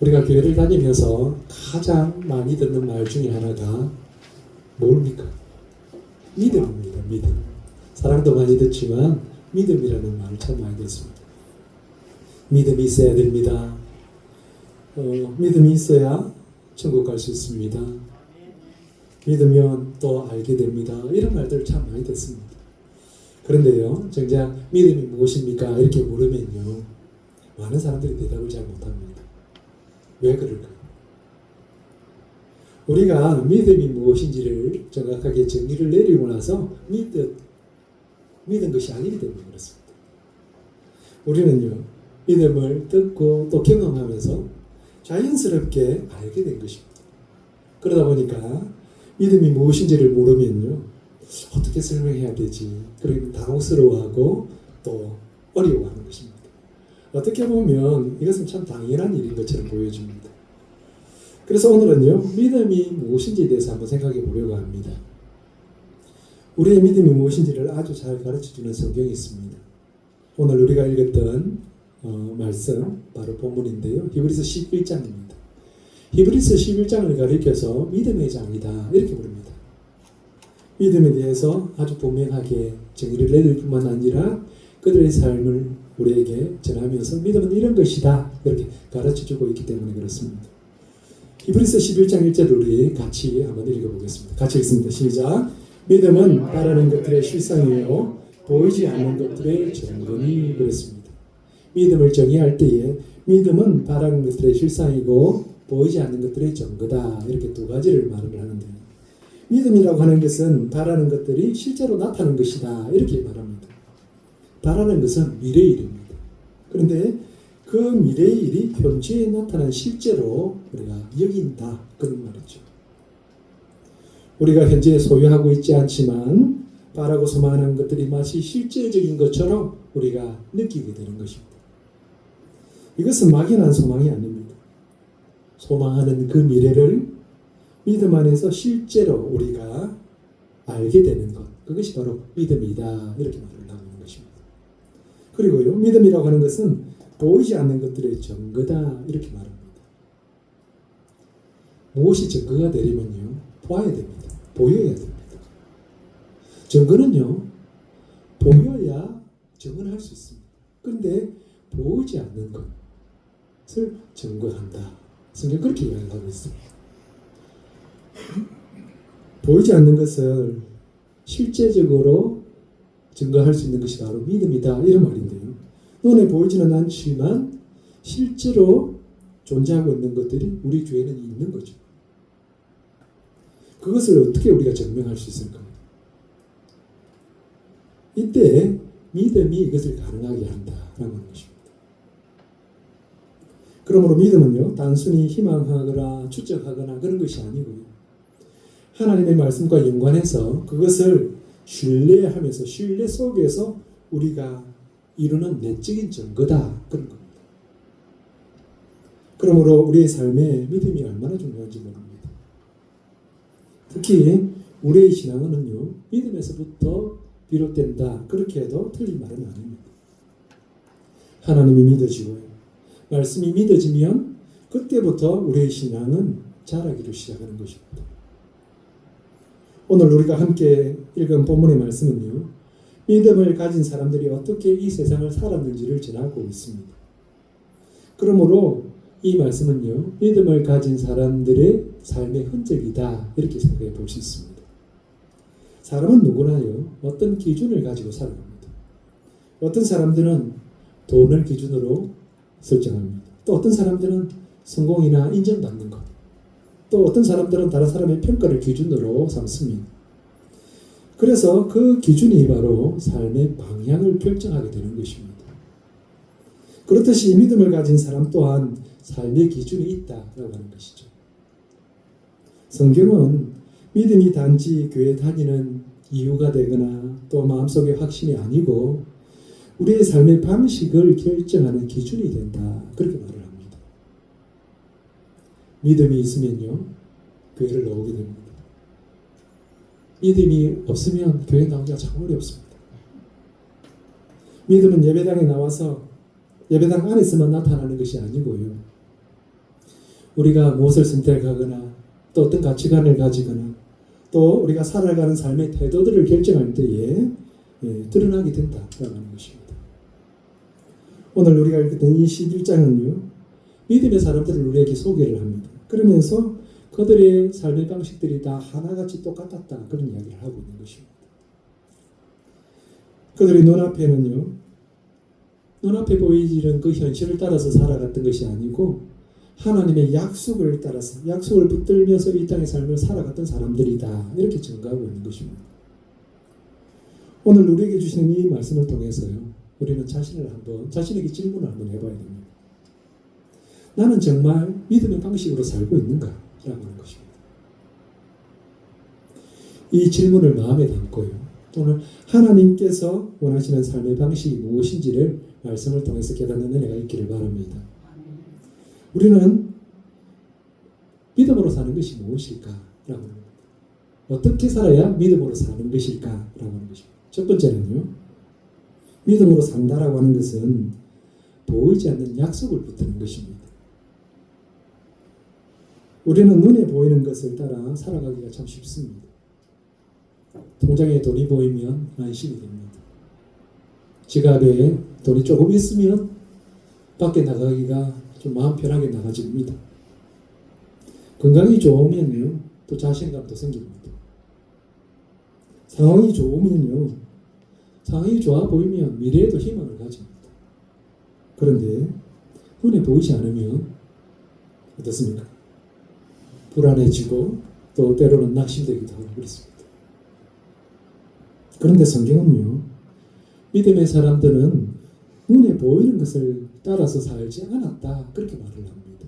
우리가 교회를 다니면서 가장 많이 듣는 말 중에 하나가 뭡니까? 믿음입니다. 믿음. 사랑도 많이 듣지만 믿음이라는 말을 참 많이 듣습니다. 믿음이 있어야 됩니다. 믿음이 있어야 천국 갈 수 있습니다. 믿으면 또 알게 됩니다. 이런 말들을 참 많이 듣습니다. 그런데요, 정작 믿음이 무엇입니까? 이렇게 물으면요, 많은 사람들이 대답을 잘 못합니다. 왜 그럴까요? 우리가 믿음이 무엇인지를 정확하게 정의를 내리고 나서 믿은 것이 아니기 때문에 그렇습니다. 우리는요, 믿음을 듣고 또 경험하면서 자연스럽게 알게 된 것입니다. 그러다 보니까 믿음이 무엇인지를 모르면요, 어떻게 설명해야 되지? 그리고 당혹스러워하고 또 어려워하는 것입니다. 어떻게 보면 이것은 참 당연한 일인 것처럼 보여집니다. 그래서 오늘은요, 믿음이 무엇인지에 대해서 한번 생각해 보려고 합니다. 우리의 믿음이 무엇인지를 아주 잘 가르쳐주는 성경이 있습니다. 오늘 우리가 읽었던 말씀, 바로 본문인데요. 히브리서 11장입니다. 히브리서 11장을 가리켜서 믿음의 장이다, 이렇게 부릅니다. 믿음에 대해서 아주 분명하게 정의를 내릴 뿐만 아니라 그들의 삶을 우리에게 전하면서 믿음은 이런 것이다, 이렇게 가르쳐주고 있기 때문에 그렇습니다. 히브리서 11장 1절을 우리 같이 한번 읽어보겠습니다. 같이 읽습니다. 시작. 믿음은 바라는 것들의 실상이요 보이지 않는 것들의 증거니 그랬습니다. 믿음을 정의할 때에 믿음은 바라는 것들의 실상이고 보이지 않는 것들의 증거다, 이렇게 두 가지를 말을 하는데요. 믿음이라고 하는 것은 바라는 것들이 실제로 나타나는 것이다, 이렇게 말합니다. 바라는 것은 미래의 일입니다. 그런데 그 미래의 일이 현재에 나타난 실제로 우리가 여긴다, 그런 말이죠. 우리가 현재 소유하고 있지 않지만 바라고 소망하는 것들이 마치 실제적인 것처럼 우리가 느끼게 되는 것입니다. 이것은 막연한 소망이 아닙니다. 소망하는 그 미래를 믿음 안에서 실제로 우리가 알게 되는 것, 그것이 바로 믿음이다, 이렇게 말을 하는 것입니다. 그리고요, 믿음이라고 하는 것은 보이지 않는 것들의 증거다, 이렇게 말합니다. 무엇이 증거가 되려면요, 보아야 됩니다. 보여야 됩니다. 증거는요, 보여야 증언할 수 있습니다. 그런데 보이지 않는 것을 증거한다, 성경 그렇게 이야기하고 있습니다. 보이지 않는 것을 실제적으로 증거할 수 있는 것이 바로 믿음이다, 이런 말인데요. 눈에 보이지는 않지만 실제로 존재하고 있는 것들이 우리 주위에는 있는 거죠. 그것을 어떻게 우리가 증명할 수 있을까요? 이때 믿음이 이것을 가능하게 한다라는 것입니다. 그러므로 믿음은요, 단순히 희망하거나 추측하거나 그런 것이 아니고요, 하나님의 말씀과 연관해서 그것을 신뢰하면서 신뢰 속에서 우리가 이루는 내적인 증거다, 그런 겁니다. 그러므로 우리의 삶에 믿음이 얼마나 중요한지 모릅니다. 특히 우리의 신앙은요, 믿음에서부터 비롯된다, 그렇게 해도 틀린 말은 아닙니다. 하나님이 믿어지고요, 말씀이 믿어지면 그때부터 우리의 신앙은 자라기를 시작하는 것입니다. 오늘 우리가 함께 읽은 본문의 말씀은요, 믿음을 가진 사람들이 어떻게 이 세상을 살았는지를 전하고 있습니다. 그러므로 이 말씀은요, 믿음을 가진 사람들의 삶의 흔적이다, 이렇게 생각해 볼 수 있습니다. 사람은 누구나요, 어떤 기준을 가지고 살아갑니다. 어떤 사람들은 돈을 기준으로 설정합니다. 또 어떤 사람들은 성공이나 인정받는 것, 또 어떤 사람들은 다른 사람의 평가를 기준으로 삼습니다. 그래서 그 기준이 바로 삶의 방향을 결정하게 되는 것입니다. 그렇듯이 믿음을 가진 사람 또한 삶의 기준이 있다라고 하는 것이죠. 성경은 믿음이 단지 교회 다니는 이유가 되거나 또 마음속의 확신이 아니고 우리의 삶의 방식을 결정하는 기준이 된다, 그렇게 말을 합니다. 믿음이 있으면요, 교회를 나오게 됩니다. 믿음이 없으면 교회 나오기가 참 어렵습니다. 믿음은 예배당에 나와서 예배당 안에서만 나타나는 것이 아니고요, 우리가 무엇을 선택하거나 또 어떤 가치관을 가지거나 또 우리가 살아가는 삶의 태도들을 결정할 때에 드러나게 된다라고 하는 것입니다. 오늘 우리가 읽었던 이 11장은요. 믿음의 사람들을 우리에게 소개를 합니다. 그러면서 그들의 삶의 방식들이 다 하나같이 똑같았다 그런 이야기를 하고 있는 것입니다. 그들의 눈앞에는요. 눈앞에 보이는 그 현실을 따라서 살아갔던 것이 아니고 하나님의 약속을 따라서 약속을 붙들면서 이 땅의 삶을 살아갔던 사람들이다. 이렇게 증거하고 있는 것입니다. 오늘 우리에게 주시는 이 말씀을 통해서요. 우리는 자신에게 질문을 한번 해봐야 됩니다. 나는 정말 믿음의 방식으로 살고 있는가? 라고 하는 것입니다. 이 질문을 마음에 담고요. 오늘 하나님께서 원하시는 삶의 방식이 무엇인지를 말씀을 통해서 깨닫는 은혜가 있기를 바랍니다. 우리는 믿음으로 사는 것이 무엇일까? 라고 합니다. 어떻게 살아야 믿음으로 사는 것일까? 라고 하는 것입니다. 첫 번째는요. 믿음으로 산다라고 하는 것은 보이지 않는 약속을 붙드는 것입니다. 우리는 눈에 보이는 것을 따라 살아가기가 참 쉽습니다. 통장에 돈이 보이면 안심이 됩니다. 지갑에 돈이 조금 있으면 밖에 나가기가 좀 마음 편하게 나가집니다. 건강이 좋으면요, 또 자신감도 생깁니다. 상황이 좋으면요, 상황이 좋아 보이면 미래에도 희망을 가집니다. 그런데 눈에 보이지 않으면 어떻습니까? 불안해지고 또 때로는 낙심되기도 하고 그렇습니다. 그런데 성경은요, 믿음의 사람들은 눈에 보이는 것을 따라서 살지 않았다 그렇게 말을 합니다.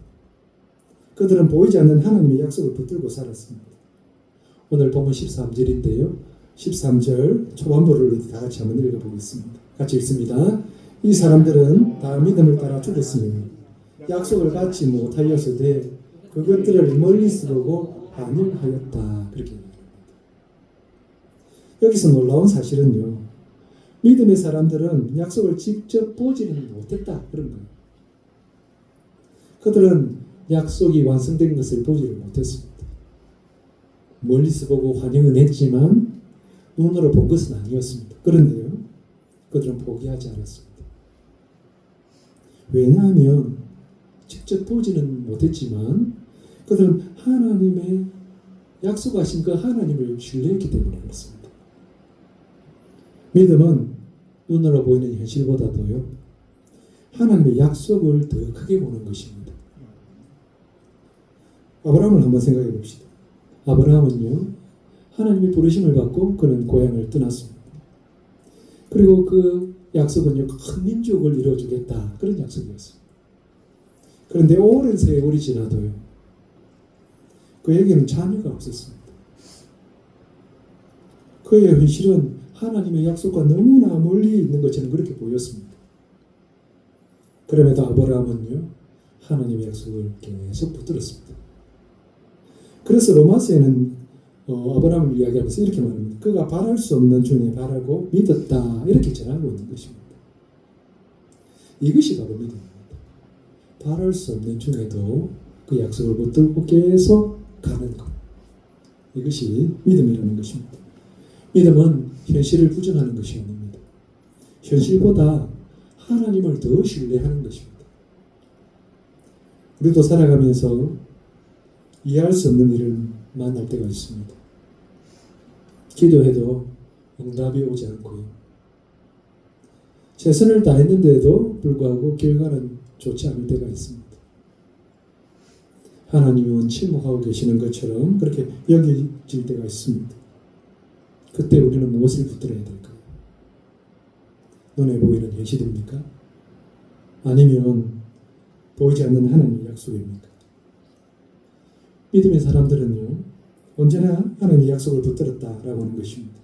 그들은 보이지 않는 하나님의 약속을 붙들고 살았습니다. 오늘 본문 13절인데요. 13절 초반부를 다 같이 한번 읽어보겠습니다. 같이 읽습니다. 이 사람들은 다 믿음을 따라 죽었으며 약속을 받지 못하였으되 그것들을 멀리서 보고 반응하였다. 그렇게 얘기합니다. 여기서 놀라운 사실은요. 믿음의 사람들은 약속을 직접 보지는 못했다. 그런 거예요. 그들은 약속이 완성된 것을 보지를 못했습니다. 멀리서 보고 환영은 했지만 눈으로 본 것은 아니었습니다. 그런데요. 그들은 포기하지 않았습니다. 왜냐하면 직접 보지는 못했지만 그들은 하나님의 약속하신 그 하나님을 신뢰했기 때문에 그렇습니다. 믿음은 눈으로 보이는 현실보다도요. 하나님의 약속을 더 크게 보는 것입니다. 아브라함을 한번 생각해 봅시다. 아브라함은요. 하나님의 부르심을 받고 그는 고향을 떠났습니다. 그리고 그 약속은요. 큰 민족을 이루어주겠다. 그런 약속이었습니다. 그런데 오랜 세월이 지나도요. 그에게는 자녀가 없었습니다. 그의 현실은 하나님의 약속과 너무나 멀리 있는 것처럼 그렇게 보였습니다. 그럼에도 아브라함은요. 하나님의 약속을 계속 붙들었습니다. 그래서 로마서에는 아브라함을 이야기하면서 이렇게 말합니다. 그가 바랄 수 없는 중에 바라고 믿었다. 이렇게 전하고 있는 것입니다. 이것이 바로 믿음입니다. 바랄 수 없는 중에도 그 약속을 붙들고 계속 가는 것. 이것이 믿음이라는 것입니다. 믿음은 현실을 부정하는 것이 아닙니다. 현실보다 하나님을 더 신뢰하는 것입니다. 우리도 살아가면서 이해할 수 없는 일을 만날 때가 있습니다. 기도해도 응답이 오지 않고요. 최선을 다했는데도 불구하고 결과는 좋지 않을 때가 있습니다. 하나님은 침묵하고 계시는 것처럼 그렇게 여겨질 때가 있습니다. 그때 우리는 무엇을 붙들어야 될까요? 눈에 보이는 현실입니까? 아니면 보이지 않는 하나님의 약속입니까? 믿음의 사람들은요, 언제나 하나님의 약속을 붙들었다라고 하는 것입니다.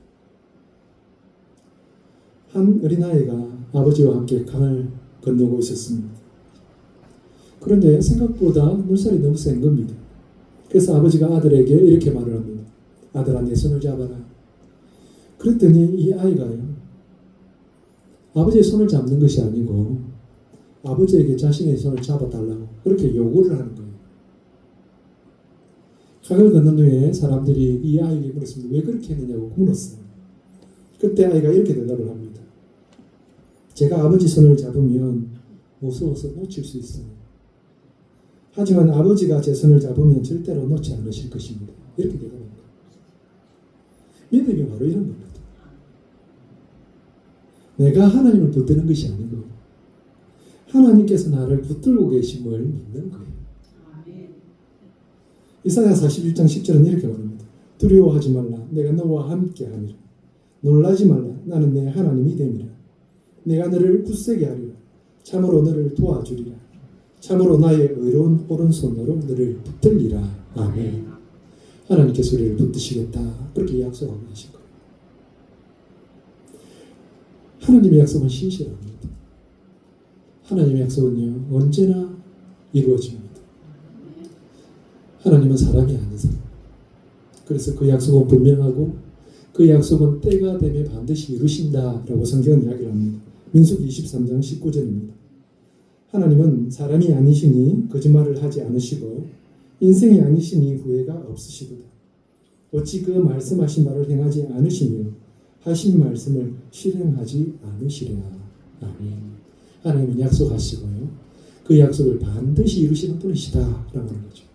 한 어린아이가 아버지와 함께 강을 건너고 있었습니다. 그런데 생각보다 물살이 너무 센 겁니다. 그래서 아버지가 아들에게 이렇게 말을 합니다. 아들아, 내 손을 잡아라. 그랬더니 이 아이가요, 아버지의 손을 잡는 것이 아니고 아버지에게 자신의 손을 잡아달라고 그렇게 요구를 하는 거예요. 강을 건넌 후에 사람들이 이 아이에게 물었습니다. 왜 그렇게 했느냐고 물었어요. 그때 아이가 이렇게 대답을 합니다. 제가 아버지 손을 잡으면 무서워서 놓칠 수 있어요. 하지만 아버지가 제 손을 잡으면 절대로 놓지 않으실 것입니다. 이렇게 대답합니다. 믿음이 바로 이런 겁니다. 내가 하나님을 붙드는 것이 아니고 하나님께서 나를 붙들고 계심을 믿는 거예요. 이사야 41장 10절은 이렇게 말합니다. 두려워하지 말라. 내가 너와 함께 하리라. 놀라지 말라. 나는 내 하나님이 됨이라. 내가 너를 굳세게 하리라. 참으로 너를 도와주리라. 참으로 나의 의로운 오른손으로 너를 붙들리라. 아멘. 하나님께서 우리를 붙드시겠다. 그렇게 약속하고 계신 거예요. 하나님의 약속은 신실합니다. 하나님의 약속은요, 언제나 이루어집니다. 하나님은 사람이 아니세요. 그래서 그 약속은 분명하고 그 약속은 때가 되면 반드시 이루신다라고 성경은 이야기를 합니다. 민수기 23장 19절입니다. 하나님은 사람이 아니시니 거짓말을 하지 않으시고 인생이 아니시니 후회가 없으시도다. 어찌 그 말씀하신 바를 행하지 않으시며 하신 말씀을 실행하지 않으시랴. 아멘. 하나님은 약속하시고요. 그 약속을 반드시 이루시는 분이시다라고 하는 거죠.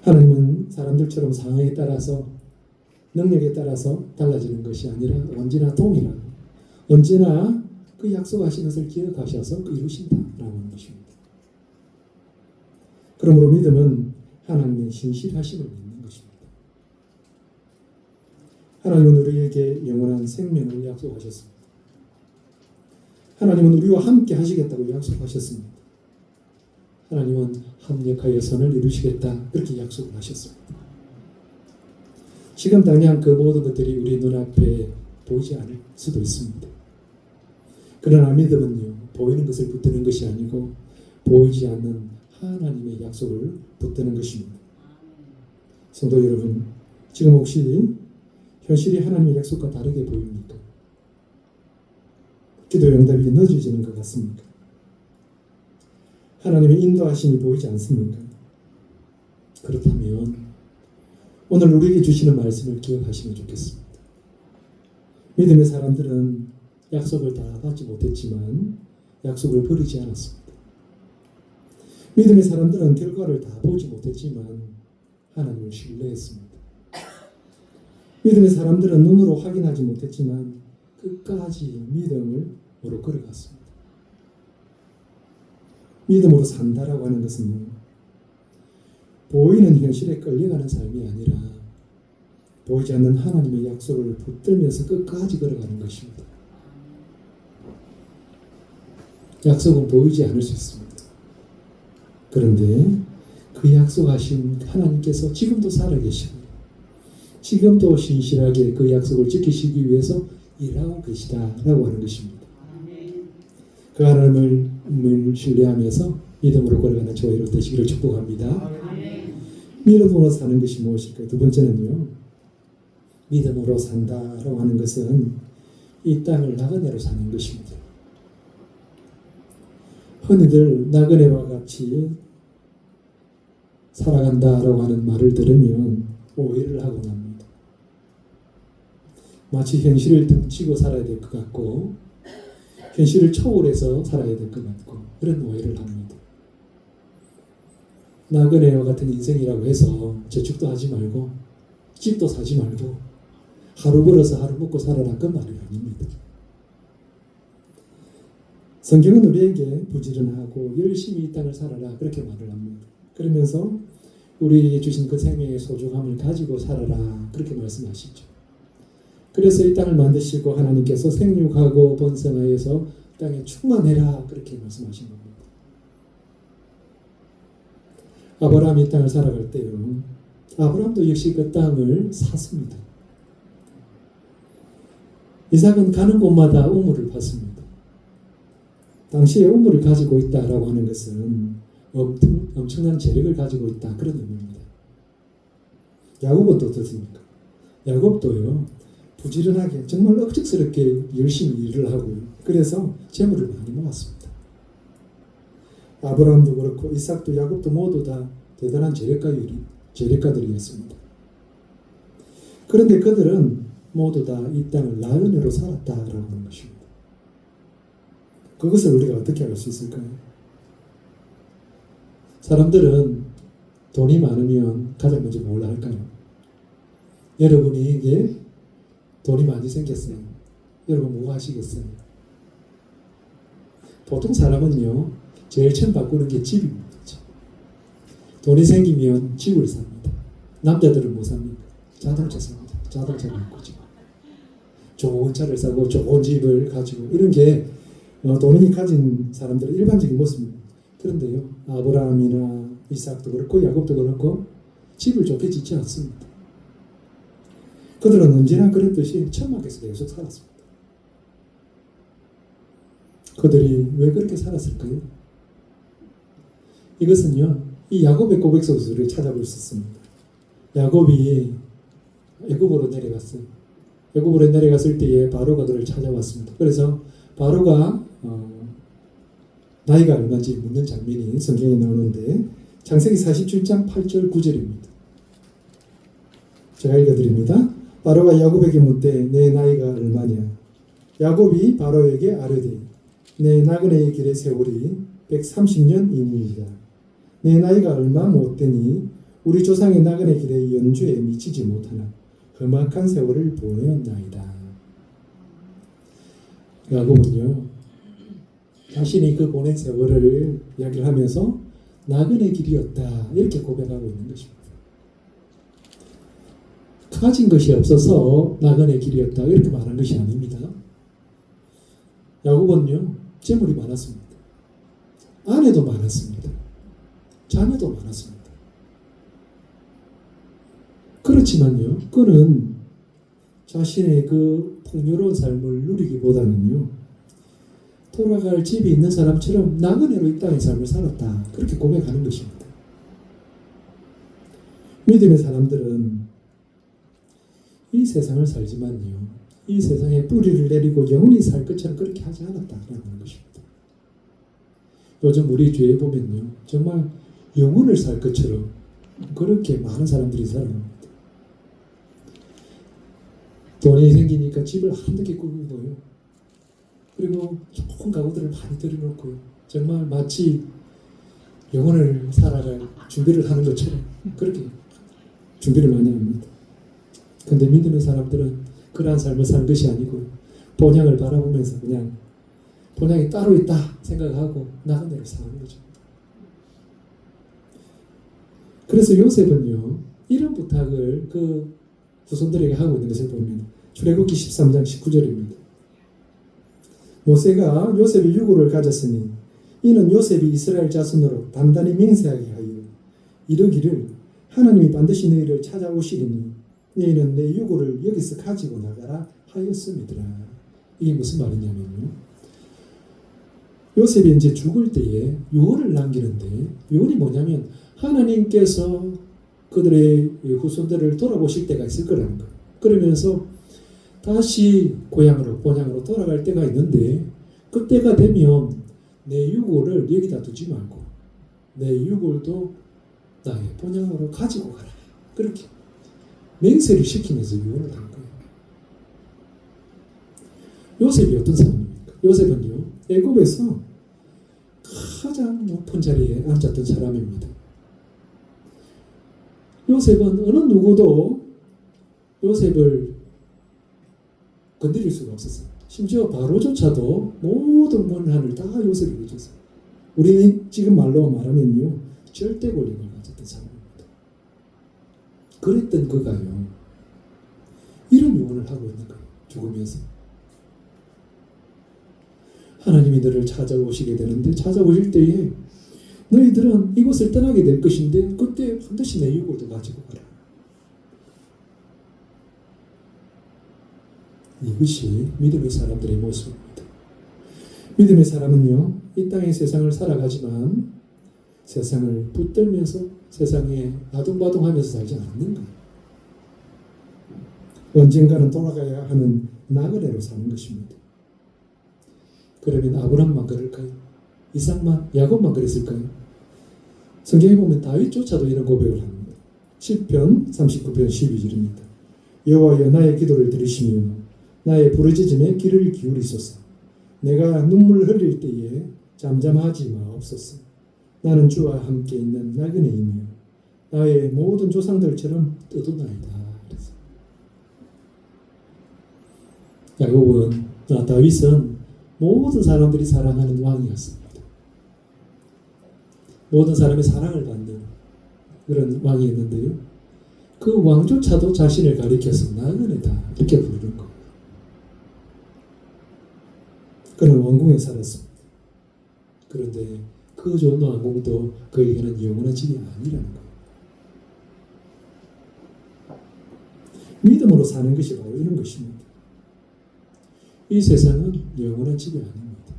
하나님은 사람들처럼 상황에 따라서 능력에 따라서 달라지는 것이 아니라 언제나 동일하고 언제나 그 약속하신 것을 기억하셔서 이루신다라고 하는 것입니다. 그러므로 믿음은 하나님의 신실하심을 믿는 것입니다. 하나님은 우리에게 영원한 생명을 약속하셨습니다. 하나님은 우리와 함께 하시겠다고 약속하셨습니다. 하나님은 합력하여 선을 이루시겠다 그렇게 약속을 하셨습니다. 지금 당장 그 모든 것들이 우리 눈앞에 보이지 않을 수도 있습니다. 그러나 믿음은요, 보이는 것을 붙드는 것이 아니고 보이지 않는 하나님의 약속을 붙드는 것입니다. 성도 여러분, 지금 혹시 현실이 하나님의 약속과 다르게 보입니까? 기도 응답이 늦어지는 것 같습니까? 하나님의 인도하심이 보이지 않습니까? 그렇다면 오늘 우리에게 주시는 말씀을 기억하시면 좋겠습니다. 믿음의 사람들은 약속을 다 받지 못했지만 약속을 버리지 않았습니다. 믿음의 사람들은 결과를 다 보지 못했지만 하나님을 신뢰했습니다. 믿음의 사람들은 눈으로 확인하지 못했지만 끝까지 믿음으로 걸어갔습니다. 믿음으로 산다라고 하는 것은 보이는 현실에 끌려가는 삶이 아니라 보이지 않는 하나님의 약속을 붙들면서 끝까지 걸어가는 것입니다. 약속은 보이지 않을 수 있습니다. 그런데 그 약속하신 하나님께서 지금도 살아계시고 지금도 신실하게 그 약속을 지키시기 위해서 일하고 계시다라고 하는 것입니다. 그 하나님을 신뢰하면서 믿음으로 걸어가는 저와 여러분 되시기를 축복합니다. 믿음으로 사는 것이 무엇일까요? 두 번째는요, 믿음으로 산다라고 하는 것은 이 땅을 나그네로 사는 것입니다. 흔히들 나그네와 같이 살아간다라고 하는 말을 들으면 오해를 하곤 합니다. 마치 현실을 등치고 살아야 될 것 같고 현실을 초월해서 살아야 될 것 같고 그런 오해를 합니다. 나그네와 같은 인생이라고 해서 저축도 하지 말고 집도 사지 말고 하루 벌어서 하루 먹고 살아라 그 말이 아닙니다. 성경은 우리에게 부지런하고 열심히 이 땅을 살아라 그렇게 말을 합니다. 그러면서 우리에게 주신 그 생명의 소중함을 가지고 살아라 그렇게 말씀하시죠. 그래서 이 땅을 만드시고 하나님께서 생육하고 번성하여서 땅에 충만해라 그렇게 말씀하신 겁니다. 아브라함이 이 땅을 살아갈 때요, 아브라함도 역시 그 땅을 샀습니다. 이삭은 가는 곳마다 우물을 팠습니다. 당시에 우물을 가지고 있다라고 하는 것은 엄청난 재력을 가지고 있다 그런 의미입니다. 야곱은 또 어떻습니까? 야곱도요, 부지런하게 정말 억척스럽게 열심히 일을 하고 그래서 재물을 많이 모았습니다. 아브라함도 그렇고 이삭도 야곱도 모두 다 대단한 재력가들이었습니다. 그런데 그들은 모두 다 이 땅을 나그네로 살았다라고 하는 것입니다. 그것을 우리가 어떻게 알 수 있을까요? 사람들은 돈이 많으면 가장 먼저 뭘 할까요? 여러분에게 돈이 많이 생겼어요. 여러분 뭐 하시겠어요? 보통 사람은요, 제일 처음 바꾸는 게 집입니다. 돈이 생기면 집을 삽니다. 남자들은 뭐 삽니까? 자동차 삽니다. 자동차를 바꾸죠. 좋은 차를 사고 좋은 집을 가지고 이런 게 돈이 가진 사람들의 일반적인 모습입니다. 그런데요, 아브라함이나 이삭도 그렇고 야곱도 그렇고 집을 좋게 짓지 않습니다. 그들은 언제나 그랬듯이 천막에서 계속 살았습니다. 그들이 왜 그렇게 살았을까요? 이것은요, 이 야곱의 고백 속에서 우리가 찾아볼 수 있습니다. 야곱이 애굽으로 내려갔어요. 애굽으로 내려갔을 때에 바로가 그를 찾아왔습니다. 그래서 바로가 나이가 얼마인지 묻는 장면이 성경에 나오는데 창세기 47장 8절 9절입니다. 제가 읽어드립니다. 바로가 야곱에게 묻되 내 나이가 얼마냐? 야곱이 바로에게 아뢰되 내 나그네의 길의 세월이 130년이니이다. 내 나이가 얼마 못되니 우리 조상의 나그네 길의 연주에 미치지 못하나 험악한 세월을 보내었나이다. 야곱은요, 자신이 그 보낸 세월을 이야기를 하면서 나그네 길이었다 이렇게 고백하고 있는 것입니다. 가진 것이 없어서 나그네 길이었다 이렇게 말한 것이 아닙니다. 야곱은요, 재물이 많았습니다. 아내도 많았습니다. 자녀도 많았습니다. 그렇지만요, 그는 자신의 그 풍요로운 삶을 누리기보다는요, 돌아갈 집이 있는 사람처럼 나그네로 이 땅의 삶을 살았다 그렇게 고백하는 것입니다. 믿음의 사람들은 이 세상을 살지만요, 이 세상에 뿌리를 내리고 영원히 살 것처럼 그렇게 하지 않았다라는 것입니다. 요즘 우리 교회에 보면요, 정말 영혼을 살 것처럼 그렇게 많은 사람들이 살아갑니다. 돈이 생기니까 집을 한두 꾸고요. 그리고 좋은 가구들을 많이 들여놓고요. 정말 마치 영혼을 살아갈 준비를 하는 것처럼 그렇게 준비를 많이 합니다. 그런데 믿음의 사람들은 그러한 삶을 사는 것이 아니고 본향을 바라보면서 그냥 본향이 따로 있다 생각하고 나그네로 사는 거죠. 그래서 요셉은요, 이런 부탁을 그 후손들에게 하고 있는 것을 봅니다. 출애굽기 13장 19절입니다. 모세가 요셉의 유고를 가졌으니 이는 요셉이 이스라엘 자손으로 단단히 맹세하게 하여 이르기를 하나님이 반드시 너희를 찾아오시리니 너희는 내 유고를 여기서 가지고 나가라 하였음이더라. 이게 무슨 말이냐면요, 요셉이 이제 죽을 때에 유언을 남기는데, 유언이 뭐냐면 하나님께서 그들의 후손들을 돌아보실 때가 있을 거라는 거예요. 그러면서 다시 고향으로 본향으로 돌아갈 때가 있는데, 그때가 되면 내 유골을 여기다 두지 말고 내 유골도 나의 본향으로 가지고 가라, 그렇게 맹세를 시키면서 유언을 한 거예요. 요셉이 어떤 사람입니까? 요셉은요, 애굽에서 가장 높은 자리에 앉았던 사람입니다. 요셉은 어느 누구도 요셉을 건드릴 수가 없었어요. 심지어 바로조차도 모든 권한을 다 요셉이 가졌어요. 우리는 지금 말로 말하면요, 절대 권력을 가졌던 사람입니다. 그랬던 그가요, 이런 유언을 하고 있는 거예요. 죽으면서 하나님이 너를 찾아오시게 되는데, 찾아오실 때에 너희들은 이곳을 떠나게 될 것인데 그때 반드시 내 유골도 가지고 가라. 이것이 믿음의 사람들의 모습입니다. 믿음의 사람은요, 이 땅의 세상을 살아가지만 세상을 붙들면서 세상에 아둥바둥하면서 살지 않는 거예요. 언젠가는 돌아가야 하는 나그네로 사는 것입니다. 그러면 아브람만 그럴까요? 이삭만, 야곱만 그랬을까요? 성경에 보면 다윗조차도 이런 고백을 합니다. 10편 39편 12절입니다. 여호와여 나의 기도를 들으시며 나의 부르짖음에 귀를 기울이소서. 내가 눈물 흘릴 때에 잠잠하지 마옵소서. 나는 주와 함께 있는 나그네이며 나의 모든 조상들처럼 떠도나이다. 야곱은 다윗은 모든 사람들이 사랑하는 왕이었습니다. 모든 사람의 사랑을 받는 그런 왕이었는데요. 그 왕조차도 자신을 가리켜서 나그네다 이렇게 부르는 거예요. 그는 왕궁에 살았습니다. 그런데 그 좋은 왕궁도 그에게는 영원한 집이 아니라는 거예요. 믿음으로 사는 것이 바로 이런 것입니다. 이 세상은 영원한 집이 아닙니다.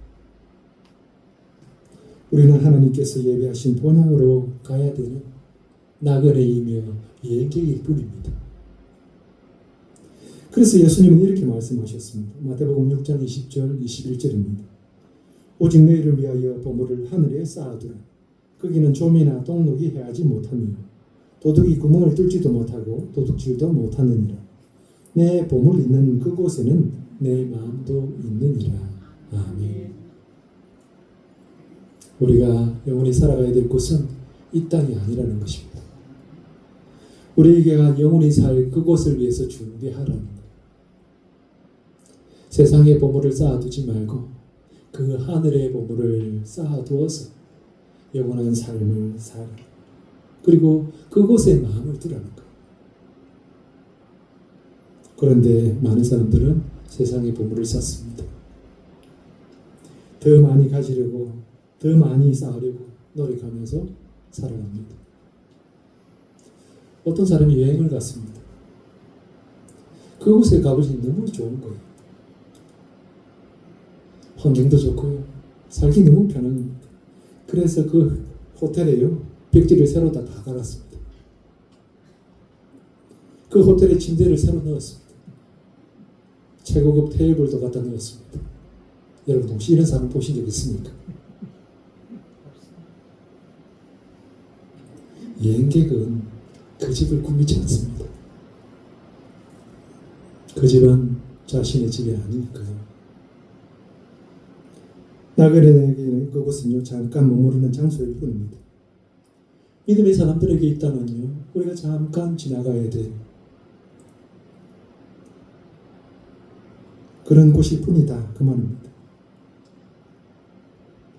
우리는 하나님께서 예배하신 본향으로 가야 되는 나그네이며 여행객일 뿐입니다. 그래서 예수님은 이렇게 말씀하셨습니다. 마태복음 6장 20절 21절입니다. 오직 너희를 위하여 보물을 하늘에 쌓아두라. 거기는 좀이나 동록이 해하지 못하며 도둑이 구멍을 뚫지도 못하고 도둑질도 못하느니라. 내 보물 있는 그곳에는 내 마음도 있느니라. 아멘. 우리가 영원히 살아가야 될 곳은 이 땅이 아니라는 것입니다. 우리에게 영원히 살 그곳을 위해서 준비하라는 것. 세상의 보물을 쌓아두지 말고 그 하늘의 보물을 쌓아두어서 영원한 삶을 살아. 그리고 그곳에 마음을 두라는 것. 그런데 많은 사람들은 세상의 보물을 쌓습니다. 더 많이 가지려고, 더 많이 쌓으려고 노력하면서 살아갑니다. 어떤 사람이 여행을 갔습니다. 그곳에 가보니 너무 좋은 거예요. 환경도 좋고요. 살기 너무 편합니다. 그래서 그 호텔에요. 벽지를 새로 다 갈았습니다. 그 호텔에 침대를 새로 넣었습니다. 최고급 테이블도 갖다 넣었습니다. 여러분 혹시 이런 사람 보신 적 있습니까? 여행객은 그 집을 꾸미지 않습니다. 그 집은 자신의 집이 아니니까요. 나그네에게는 그곳은요 잠깐 머무르는 장소일 뿐입니다. 믿음의 사람들에게 있다면요 우리가 잠깐 지나가야 돼. 그런 곳일 뿐이다 그 말입니다.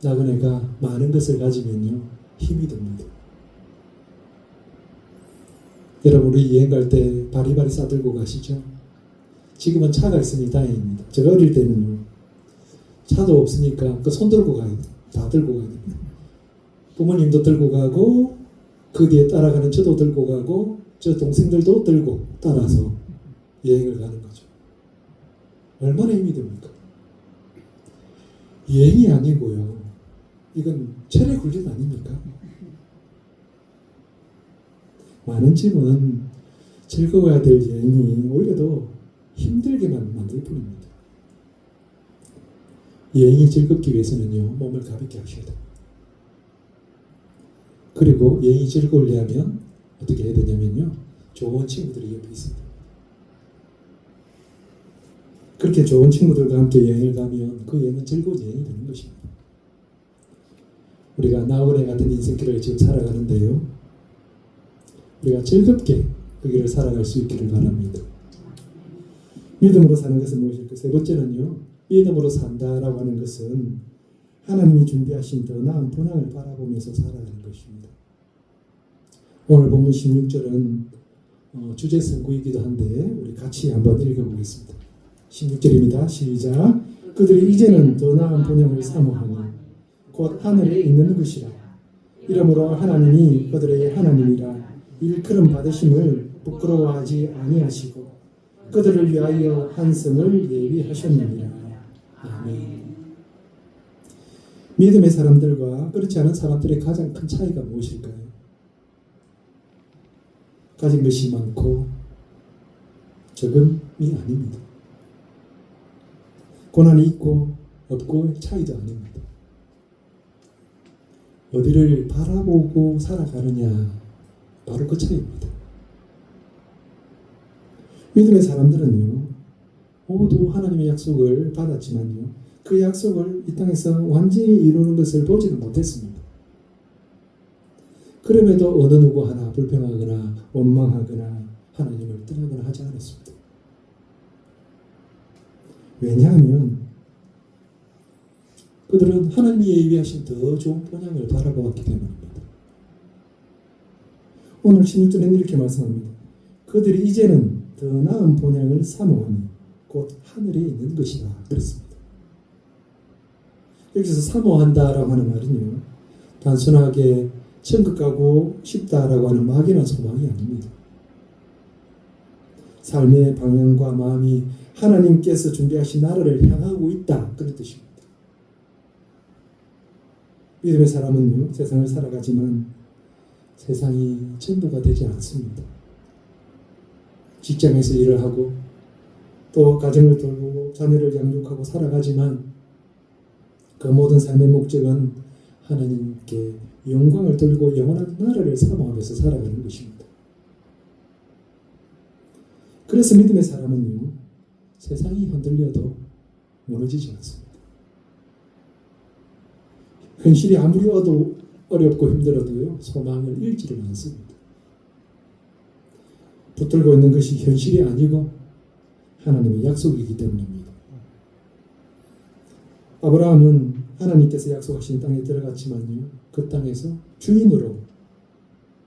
나그네가 많은 것을 가지면요 힘이 듭니다. 여러분 우리 여행 갈 때 바리바리 싸들고 가시죠? 지금은 차가 있으니 다행입니다. 제가 어릴 때는요 차도 없으니까 그 손 들고 가야 돼요. 다 들고 가야 됩니다. 부모님도 들고 가고 그 뒤에 따라가는 저도 들고 가고 저 동생들도 들고 따라서 여행을 가는 거죠. 얼마나 힘이 듭니까? 여행이 아니고요. 이건 체력 훈련 아닙니까? 많은 집은 즐거워야 될 여행이 오히려 더 힘들게만 만들 뿐입니다. 여행이 즐겁기 위해서는요 몸을 가볍게 하셔야 됩니다. 그리고 여행이 즐거우려면 어떻게 해야 되냐면요 좋은 친구들이 옆에 있습니다. 그렇게 좋은 친구들과 함께 여행을 가면 그 여행은 즐거운 여행이 되는 것입니다. 우리가 나그네 같은 인생길을 지금 살아가는데요 우리가 즐겁게 그 길을 살아갈 수 있기를 바랍니다. 믿음으로 사는 것은 무엇일까? 세 번째는요 믿음으로 산다라고 하는 것은 하나님이 준비하신 더 나은 본향을 바라보면서 살아가는 것입니다. 오늘 본문 16절은 주제 선구이기도 한데 우리 같이 한번 읽어보겠습니다. 16절입니다. 시작. 그들이 이제는 더 나은 본향을 사모하니 곧 하늘에 있는 것이라. 이러므로 하나님이 그들의 하나님이라 일컬음 받으심을 부끄러워하지 아니하시고 그들을 위하여 한성을 예비하셨느니라. 아멘. 믿음의 사람들과 그렇지 않은 사람들의 가장 큰 차이가 무엇일까요? 가진 것이 많고 적음이 아닙니다. 고난이 있고 없고의 차이도 아닙니다. 어디를 바라보고 살아가느냐, 바로 그 차이입니다. 믿음의 사람들은요, 모두 하나님의 약속을 받았지만요, 그 약속을 이 땅에서 완전히 이루는 것을 보지는 못했습니다. 그럼에도 어느 누구 하나 불평하거나 원망하거나 하나님을 떠나거나 하지 않았습니다. 왜냐하면 그들은 하나님이 예비하신 더 좋은 본향을 바라보았기 때문입니다. 오늘 16절에는 이렇게 말씀합니다. 그들이 이제는 더 나은 본향을 사모하니 곧 하늘에 있는 것이다. 그랬습니다. 여기서 사모한다라고 하는 말은요, 단순하게 천국 가고 싶다라고 하는 막연한 소망이 아닙니다. 삶의 방향과 마음이 하나님께서 준비하신 나라를 향하고 있다, 그런 뜻입니다. 믿음의 사람은요, 세상을 살아가지만 세상이 전부가 되지 않습니다. 직장에서 일을 하고 또 가정을 돌보고 자녀를 양육하고 살아가지만 그 모든 삶의 목적은 하나님께 영광을 돌리고 영원한 나라를 사모하면서 살아가는 것입니다. 그래서 믿음의 사람은요, 세상이 흔들려도 무너지지 않습니다. 현실이 아무리 어렵고 힘들어도요, 소망을 잃지를 않습니다. 붙들고 있는 것이 현실이 아니고 하나님의 약속이기 때문입니다. 아브라함은 하나님께서 약속하신 땅에 들어갔지만요, 그 땅에서 주인으로,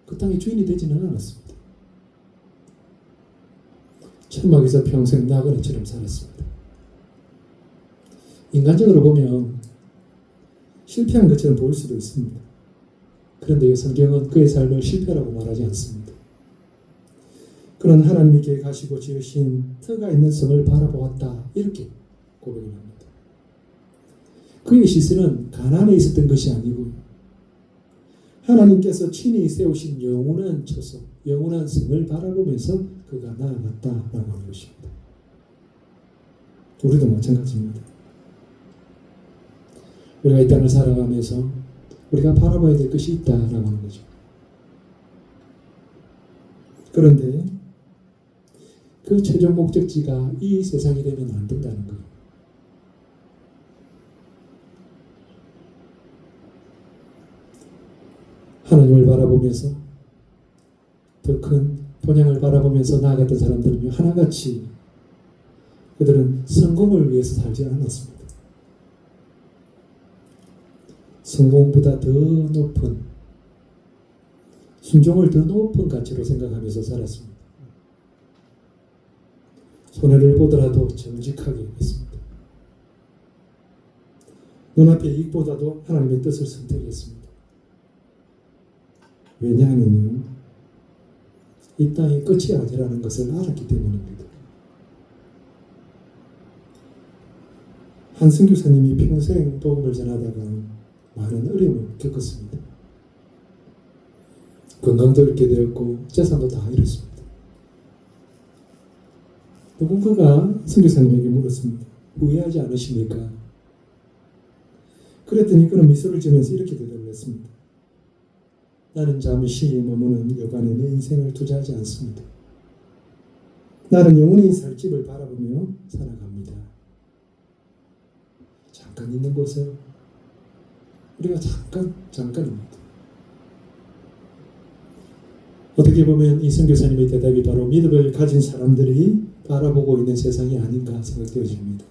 그 땅의 주인이 되지는 않았습니다. 천막에서 평생 나그네처럼 살았습니다. 인간적으로 보면 실패한 것처럼 보일 수도 있습니다. 그런데 성경은 그의 삶을 실패라고 말하지 않습니다. 그는 하나님이 계획하시고 지으신 터가 있는 성을 바라보았다, 이렇게 고백을 합니다. 그의 시선은 가나안에 있었던 것이 아니고 하나님께서 친히 세우신 영원한 처소, 영원한 성을 바라보면서 그가 나아갔다라고 하는 것입니다. 우리도 마찬가지입니다. 우리가 이 땅을 살아가면서 우리가 바라봐야 될 것이 있다라고 하는 거죠. 그런데 그 최종 목적지가 이 세상이 되면 안 된다는 거예요. 하나님을 바라보면서 더 큰 본향을 바라보면서 나아갔던 사람들은요, 하나같이 그들은 성공을 위해서 살지 않았습니다. 성공보다 더 높은, 순종을 더 높은 가치로 생각하면서 살았습니다. 손해를 보더라도 정직하게 했습니다. 눈앞의 이익보다도 하나님의 뜻을 선택했습니다. 왜냐하면요, 이 땅이 끝이 아니라는 것을 알았기 때문입니다. 한 선교사님이 평생 복음을 전하다가 많은 어려움을 겪었습니다. 건강도 잃게 되었고 재산도 다 잃었습니다. 누군가가 선교사님에게 물었습니다. 후회하지 않으십니까? 그랬더니 그는 미소를 지으면서 이렇게 대답을 했습니다. 나는 잠시 머무는 여간에 내 인생을 투자하지 않습니다. 나는 영원히 살 집을 바라보며 살아갑니다. 잠깐 있는 곳에 우리가 잠깐입니다. 어떻게 보면 이 선교사님의 대답이 바로 믿음을 가진 사람들이 바라보고 있는 세상이 아닌가 생각되어집니다.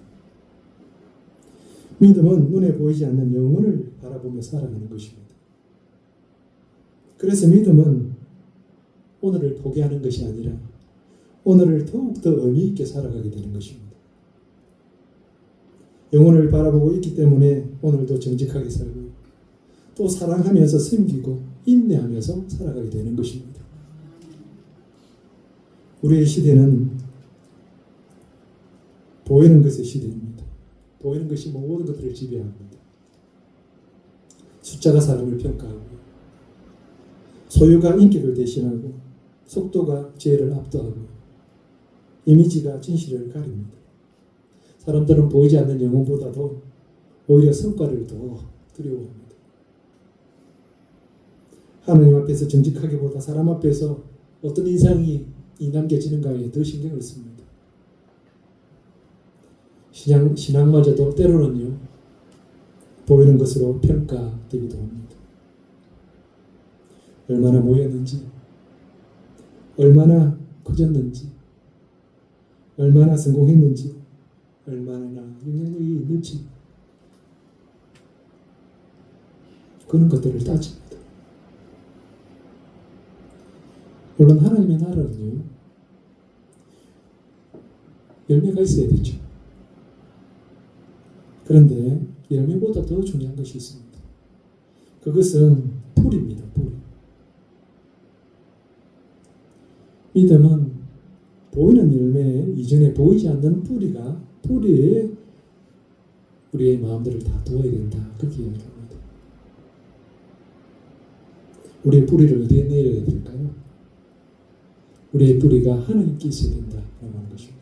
믿음은 눈에 보이지 않는 영혼을 바라보며 살아가는 것입니다. 그래서 믿음은 오늘을 포기하는 것이 아니라 오늘을 더욱더 의미 있게 살아가게 되는 것입니다. 영혼을 바라보고 있기 때문에 오늘도 정직하게 살고 또 사랑하면서 섬기고 인내하면서 살아가게 되는 것입니다. 우리의 시대는 보이는 것의 시대입니다. 보이는 것이 모든 것들을 지배합니다. 숫자가 사람을 평가하고 소유가 인기를 대신하고 속도가 지혜를 압도하고 이미지가 진실을 가립니다. 사람들은 보이지 않는 영혼보다도 오히려 성과를 더 두려워합니다. 하나님 앞에서 정직하기보다 사람 앞에서 어떤 인상이 남겨지는가에 더 신경을 씁니다. 신앙마저도 때로는요, 보이는 것으로 평가되기도 합니다. 얼마나 모였는지, 얼마나 커졌는지, 얼마나 성공했는지, 얼마나 영향력이 있는지, 그런 것들을 따집니다. 물론 하나님의 나라는요, 열매가 있어야 되죠. 그런데 열매보다 더 중요한 것이 있습니다. 그것은 뿌리입니다. 뿌리. 믿음은 보이는 열매 이전에 보이지 않는 뿌리에 우리의 마음들을 다 두어야 된다. 그렇게 이야기합니다. 우리의 뿌리를 어디에 내려야 될까요? 우리의 뿌리가 하나님께 있어야 된다라고 하는 것입니다.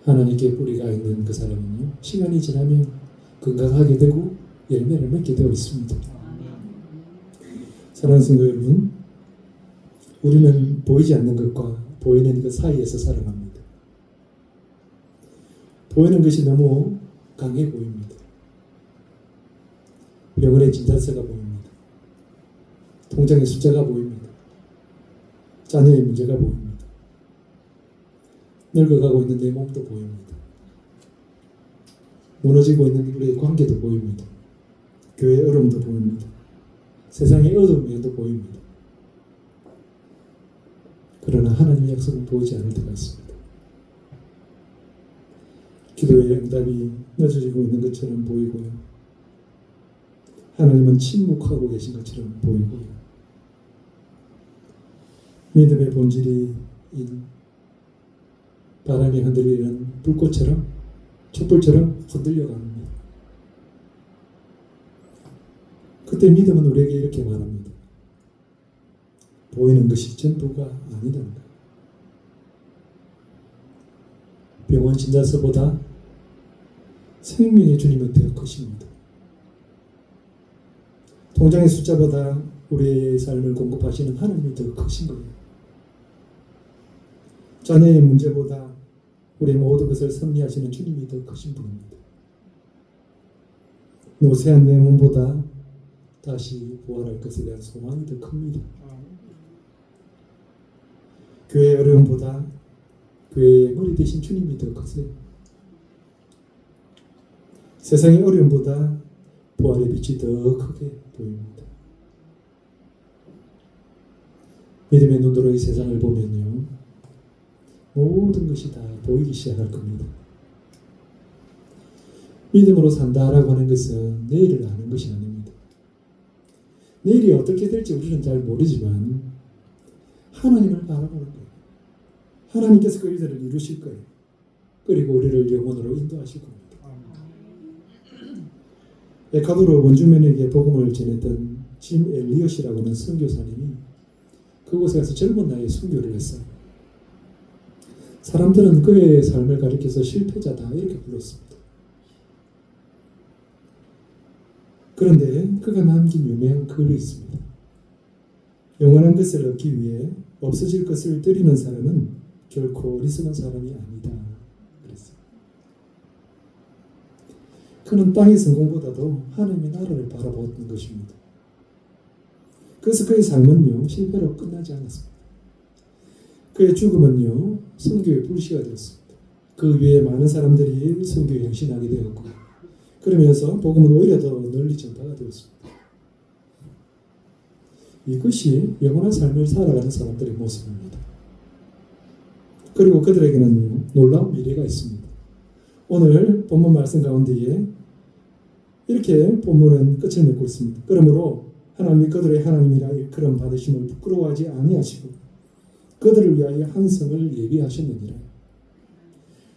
하나님께 뿌리가 있는 그 사람은요, 시간이 지나면 건강하게 되고 열매를 맺게 되어 있습니다. 사랑하는 성도 여러분, 우리는 보이지 않는 것과 보이는 것 사이에서 살아갑니다. 보이는 것이 너무 강해 보입니다. 병원의 진단서가 보입니다. 통장의 숫자가 보입니다. 자녀의 문제가 보입니다. 늙어가고 있는 내 몸도 보입니다. 무너지고 있는 우리의 관계도 보입니다. 교회의 어려움도 보입니다. 세상의 어두운 면도 보입니다. 그러나 하나님의 약속은 보이지 않을 때가 있습니다. 기도의 응답이 늦어지고 있는 것처럼 보이고요. 하나님은 침묵하고 계신 것처럼 보이고요. 믿음의 본질이 바람이 흔들리는 불꽃처럼, 촛불처럼 흔들려 갑니다. 그때 믿음은 우리에게 이렇게 말합니다. 보이는 것이 전부가 아니란다. 병원 진단서보다 생명의 주님은 더 크십니다. 통장의 숫자보다 우리의 삶을 공급하시는 하나님이 더 크신 거예요. 자녀의 문제보다 우리의 모든 것을 섭리하시는 주님이 더 크신 분입니다. 노쇠한 내 몸보다 다시 부활할 것에 대한 소망이 더 큽니다. 교회의 어려움보다 교회의 머리 대신 주님이 더 크세요. 세상의 어려움보다 부활의 빛이 더 크게 보입니다. 믿음의 눈으로 이 세상을 보면요, 모든 것이 다 보이기 시작할 겁니다. 믿음으로 산다라고 하는 것은 내일을 아는 것이 아닙니다. 내일이 어떻게 될지 우리는 잘 모르지만 하나님을 바라보는 거예요. 하나님께서 그 일들을 이루실 거예요. 그리고 우리를 영원으로 인도하실 겁니다. 에콰도르 원주민에게 복음을 전했던 짐 엘리엇이라고 하는 선교사님이 그곳에 가서 젊은 나이에 선교를 했어요. 사람들은 그의 삶을 가리켜서 실패자다 이렇게 불렀습니다. 그런데 그가 남긴 유명한 글이 있습니다. 영원한 것을 얻기 위해 없어질 것을 드리는 사람은 결코 어리석은 사람이 아니다. 그랬어요. 그는 땅의 성공보다도 하나님의 나라를 바라보는 것입니다. 그래서 그의 삶은요, 실패로 끝나지 않았습니다. 그의 죽음은요, 선교의 불씨가 되었습니다. 그 위에 많은 사람들이 선교에 헌신하게 되었고, 그러면서 복음은 오히려 더 널리 전파가 되었습니다. 이것이 영원한 삶을 살아가는 사람들의 모습입니다. 그리고 그들에게는 놀라운 미래가 있습니다. 오늘 본문 말씀 가운데에 이렇게 본문은 끝을 맺고 있습니다. 그러므로 하나님이 그들의 하나님이라 일컬음 받으심을 부끄러워하지 아니하시고 그들을 위하여 한 성을 예비하셨느니라.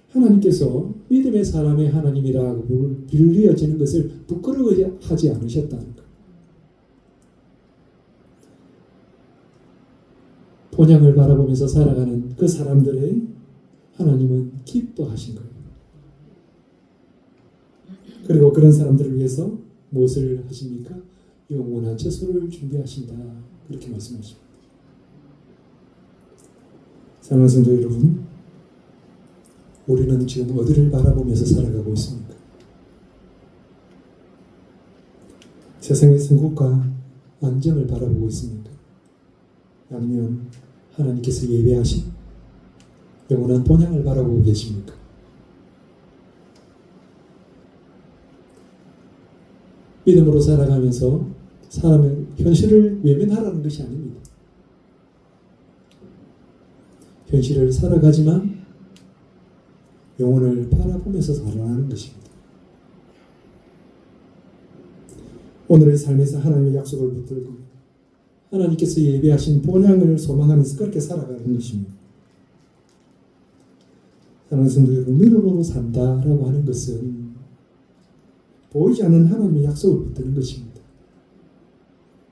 하나님께서 믿음의 사람의 하나님이라고 불리어지는 것을 부끄러워하지 않으셨다는 것. 본향을 바라보면서 살아가는 그 사람들의 하나님은 기뻐하신 거예요. 그리고 그런 사람들을 위해서 무엇을 하십니까? 영원한 처소를 준비하신다. 그렇게 말씀하십니다. 사랑하는 성도 여러분, 우리는 지금 어디를 바라보면서 살아가고 있습니까? 세상의 성공과 안정을 바라보고 있습니까? 아니면 하나님께서 예배하신 영원한 본향을 바라보고 계십니까? 믿음으로 살아가면서 사람은 현실을 외면하라는 것이 아닙니다. 현실을 살아가지만 영혼을 바라보면서 살아가는 것입니다. 오늘의 삶에서 하나님의 약속을 붙들고 하나님께서 예비하신 본향을 소망하면서 그렇게 살아가는 것입니다. 사랑하는 성도 여러분, 믿음으로 산다라고 하는 것은 보이지 않는 하나님의 약속을 붙드는 것입니다.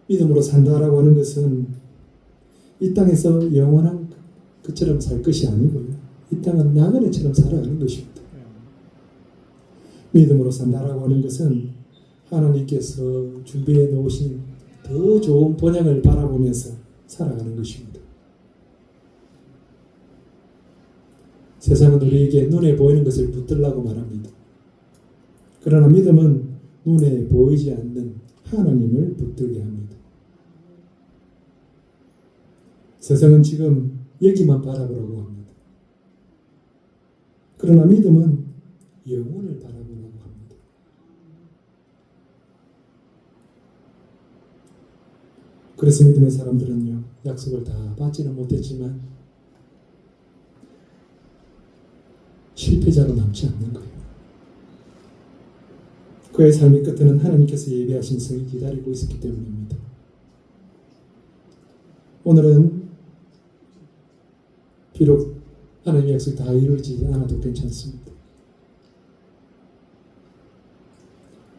믿음으로 산다라고 하는 것은 이 땅에서 영원한 그처럼 살 것이 아니고요. 이 땅은 나그네처럼 살아가는 것입니다. 믿음으로 산다라고 하는 것은 하나님께서 준비해 놓으신 더 좋은 본향을 바라보면서 살아가는 것입니다. 세상은 우리에게 눈에 보이는 것을 붙들라고 말합니다. 그러나 믿음은 눈에 보이지 않는 하나님을 붙들게 합니다. 세상은 지금 여기만 바라보라고 합니다. 그러나 믿음은 영혼을 바라보라고 합니다. 그래서 믿음의 사람들은요, 약속을 다 받지는 못했지만 실패자로 남지 않는 거예요. 그의 삶의 끝에는 하나님께서 예비하신 성이 기다리고 있었기 때문입니다. 오늘은 비록 하나님의 약속이 다 이루어지지 않아도 괜찮습니다.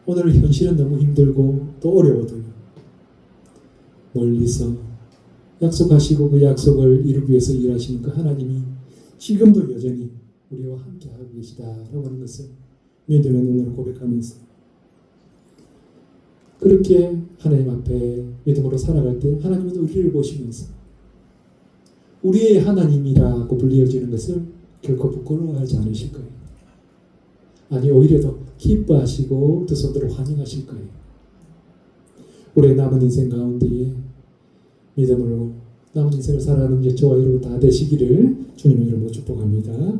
오늘 현실은 너무 힘들고 또 어려워도요, 멀리서 약속하시고 그 약속을 이루기 위해서 일하시는 그 하나님이 지금도 여전히 우리와 함께 하고 계시다라고 하는 것을 믿음의 눈으로 고백하면서 그렇게 하나님 앞에 믿음으로 살아갈 때 하나님은 우리를 보시면서 우리의 하나님이라고 불리어지는 것을 결코 부끄러워하지 않으실 거예요. 아니, 오히려 더 기뻐하시고 두 손으로 환영하실 거예요. 우리의 남은 인생 가운데에 믿음으로 남은 인생을 살아가는 저와 여러분 다 되시기를 주님의 이름으로 축복합니다.